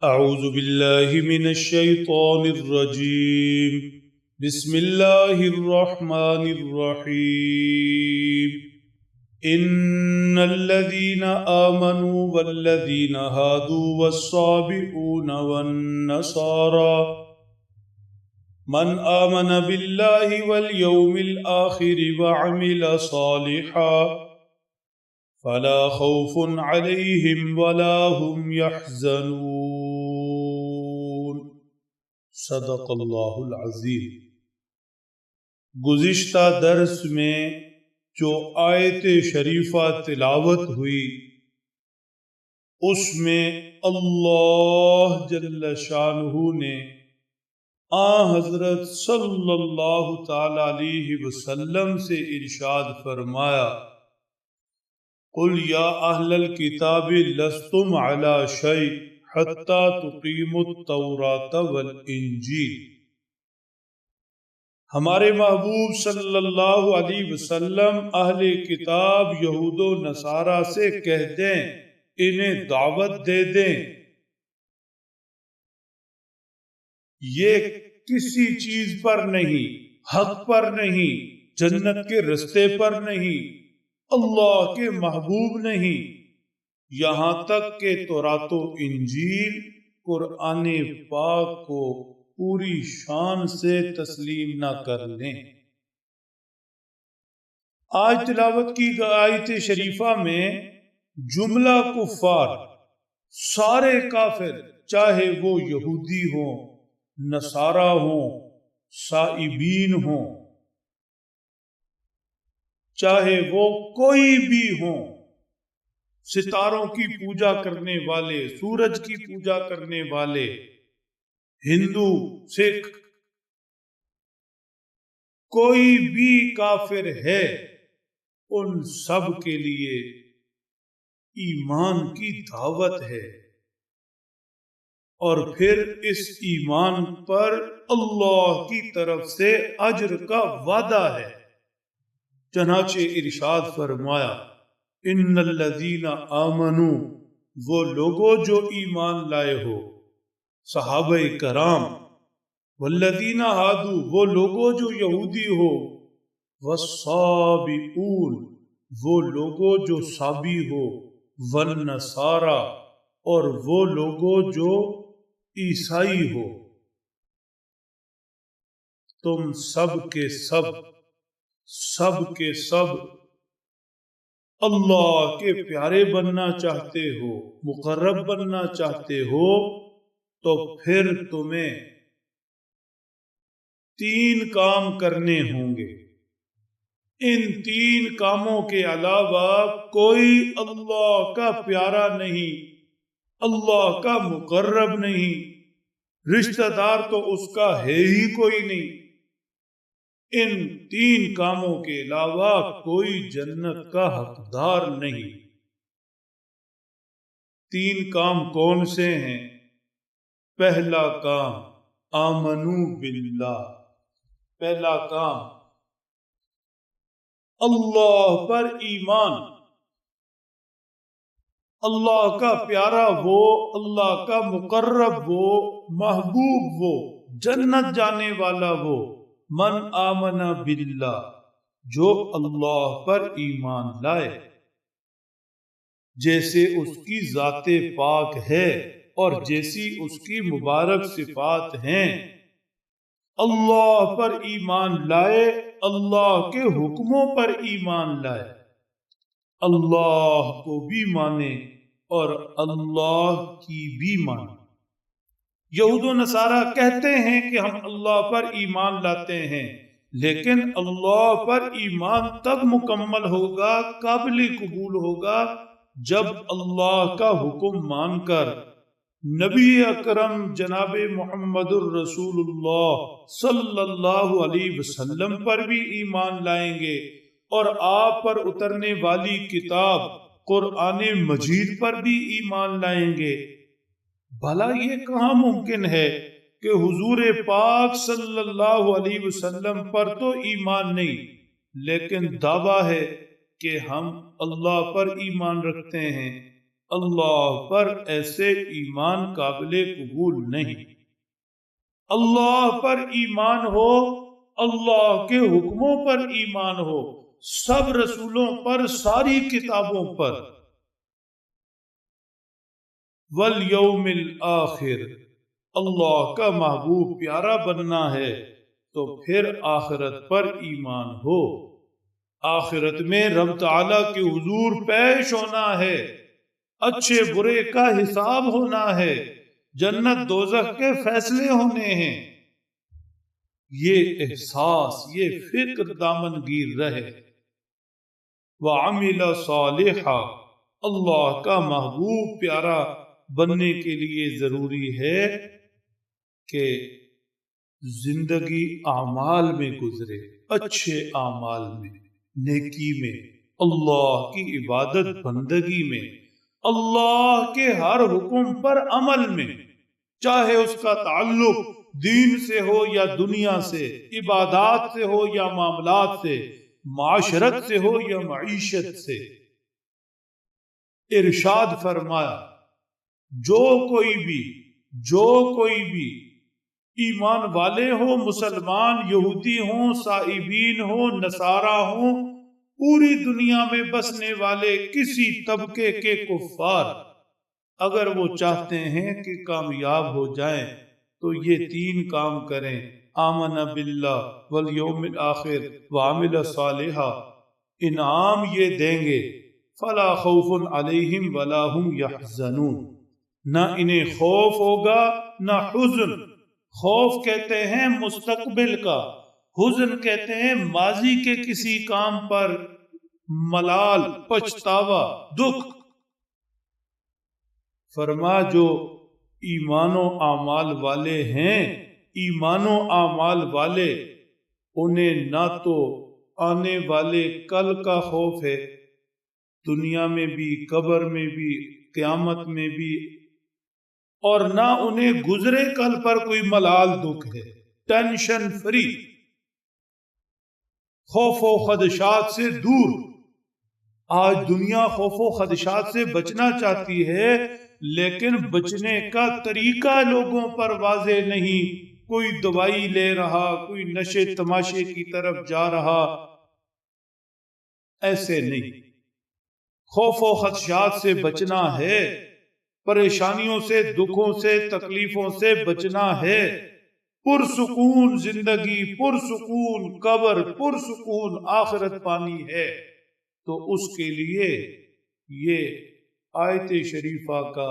أعوذ بالله من الشيطان الرجيم بسم الله الرحمن الرحيم إن الذين آمنوا والذين هادوا والصابئون والنصارى من آمن بالله واليوم الآخر وعمل صالحا فلا خوف عليهم ولا هم يحزنون صدق اللہ العظیم۔ گزشتہ درس میں جو آیت شریفہ تلاوت ہوئی اس میں اللہ جل شانہ نے حضرت صلی اللہ تعالی علیہ وسلم سے ارشاد فرمایا، قل یا اہل الکتاب لستم علی شیء حتی تقیموا التوراۃ والانجیل۔ ہمارے محبوب صلی اللہ علیہ وسلم اہل کتاب یہود و نصارہ سے کہہ دیں، انہیں دعوت دے دیں، یہ کسی چیز پر نہیں، حق پر نہیں، جنت کے رستے پر نہیں، اللہ کے محبوب نہیں، یہاں تک کہ تورات و انجیل قرآن پاک کو پوری شان سے تسلیم نہ کر لیں۔ آج تلاوت کی آیت شریفہ میں جملہ کفار، سارے کافر، چاہے وہ یہودی ہوں، نصارہ ہوں، سائبین ہوں، چاہے وہ کوئی بھی ہوں، ستاروں کی پوجا کرنے والے، سورج کی پوجا کرنے والے، ہندو، سکھ، کوئی بھی کافر ہے، ان سب کے لیے ایمان کی دعوت ہے، اور پھر اس ایمان پر اللہ کی طرف سے اجر کا وعدہ ہے۔ چنانچہ ارشاد فرمایا، ان الذین آمنوا، وہ لوگوں جو ایمان لائے ہو، صحابہ کرام، والذین ہادوا، وہ لوگوں جو یہودی ہو، والصابئون، وہ لوگوں جو صابی ہو، والنصارى، اور وہ لوگوں جو عیسائی ہو، تم سب کے سب اللہ کے پیارے بننا چاہتے ہو، مقرب بننا چاہتے ہو، تو پھر تمہیں 3 کام کرنے ہوں گے۔ ان 3 کاموں کے علاوہ کوئی اللہ کا پیارا نہیں، اللہ کا مقرب نہیں، رشتہ دار تو اس کا ہے ہی کوئی نہیں۔ ان 3 کاموں کے علاوہ کوئی جنت کا حقدار نہیں۔ 3 کام کون سے ہیں؟ پہلا کام آمنو باللہ، پہلا کام اللہ پر ایمان، اللہ کا پیارا وہ، اللہ کا مقرب وہ، محبوب وہ، جنت جانے والا وہ، من آمن باللہ، جو اللہ پر ایمان لائے، جیسے اس کی ذات پاک ہے اور جیسی اس کی مبارک صفات ہیں، اللہ پر ایمان لائے، اللہ کے حکموں پر ایمان لائے، اللہ کو بھی مانے اور اللہ کی بھی مانے۔ یہود و نصارہ کہتے ہیں کہ ہم اللہ پر ایمان لاتے ہیں، لیکن اللہ پر ایمان تب مکمل ہوگا، قابل قبول ہوگا، جب اللہ کا حکم مان کر نبی اکرم جناب محمد الرسول اللہ صلی اللہ علیہ وسلم پر بھی ایمان لائیں گے، اور آپ پر اترنے والی کتاب قرآن مجید پر بھی ایمان لائیں گے۔ بھلا یہ کہاں ممکن ہے کہ حضور پاک صلی اللہ علیہ وسلم پر تو ایمان نہیں، لیکن دعویٰ ہے کہ ہم اللہ پر ایمان رکھتے ہیں، اللہ پر ایسے ایمان قابل قبول نہیں۔ اللہ پر ایمان ہو، اللہ کے حکموں پر ایمان ہو، سب رسولوں پر، ساری کتابوں پر، والیوم الآخر، اللہ کا محبوب پیارا بننا ہے تو پھر آخرت پر ایمان ہو۔ آخرت میں رب تعالیٰ کے حضور پیش ہونا ہے، اچھے برے کا حساب ہونا ہے، جنت دوزخ کے فیصلے ہونے ہیں۔ یہ احساس، یہ فکر دامن گیر رہے۔ وَعَمِلَ صَالِحًا، اللہ کا محبوب پیارا بننے کے لیے ضروری ہے کہ زندگی اعمال میں گزرے، اچھے اعمال میں، نیکی میں، اللہ کی عبادت بندگی میں، اللہ کے ہر حکم پر عمل میں، چاہے اس کا تعلق دین سے ہو یا دنیا سے، عبادات سے ہو یا معاملات سے، معاشرت سے ہو یا معیشت سے۔ ارشاد فرمایا جو کوئی بھی ایمان والے ہوں، مسلمان، یہودی ہوں، سائبین ہوں، نصارہ ہوں، پوری دنیا میں بسنے والے کسی طبقے کے کفار، اگر وہ چاہتے ہیں کہ کامیاب ہو جائیں تو یہ 3 کام کریں: آمن باللہ والیوم الآخر وعمل صالحا، انعام یہ دیں گے فلا خوف علیہم ولا هم یحزنون، نہ انہیں خوف ہوگا نہ حزن۔ خوف کہتے ہیں مستقبل کا، حزن کہتے ہیں ماضی کے کسی کام پر ملال، پچھتاوا، دکھ۔ فرما جو ایمان و اعمال والے ہیں، ایمان و اعمال والے، انہیں نہ تو آنے والے کل کا خوف ہے، دنیا میں بھی، قبر میں بھی، قیامت میں بھی، اور نہ انہیں گزرے کل پر کوئی ملال دکھ ہے۔ ٹینشن فری، خوف و خدشات سے دور۔ آج دنیا خوف و خدشات سے بچنا چاہتی ہے، لیکن بچنے کا طریقہ لوگوں پر واضح نہیں۔ کوئی دوائی لے رہا، کوئی نشے تماشے کی طرف جا رہا، ایسے نہیں۔ خوف و خدشات سے بچنا ہے، پریشانیوں سے، دکھوں سے، تکلیفوں سے بچنا ہے۔ پرسکون زندگی، پرسکون قبر، پرسکون آخرت پانی ہے تو اس کے لیے یہ آیت شریفہ کا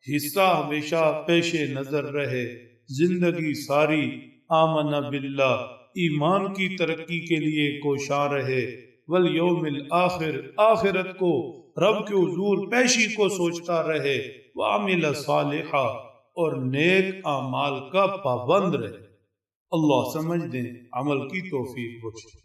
حصہ ہمیشہ پیش نظر رہے۔ زندگی ساری آمن باللہ، ایمان کی ترقی کے لیے کوشاں رہے، والیوم الآخر، آخرت کو، رب کے حضور پیشی کو سوچتا رہے، وعمل صالحا، اور نیک اعمال کا پابند رہے۔ اللہ سمجھ دیں، عمل کی توفیق بخشے۔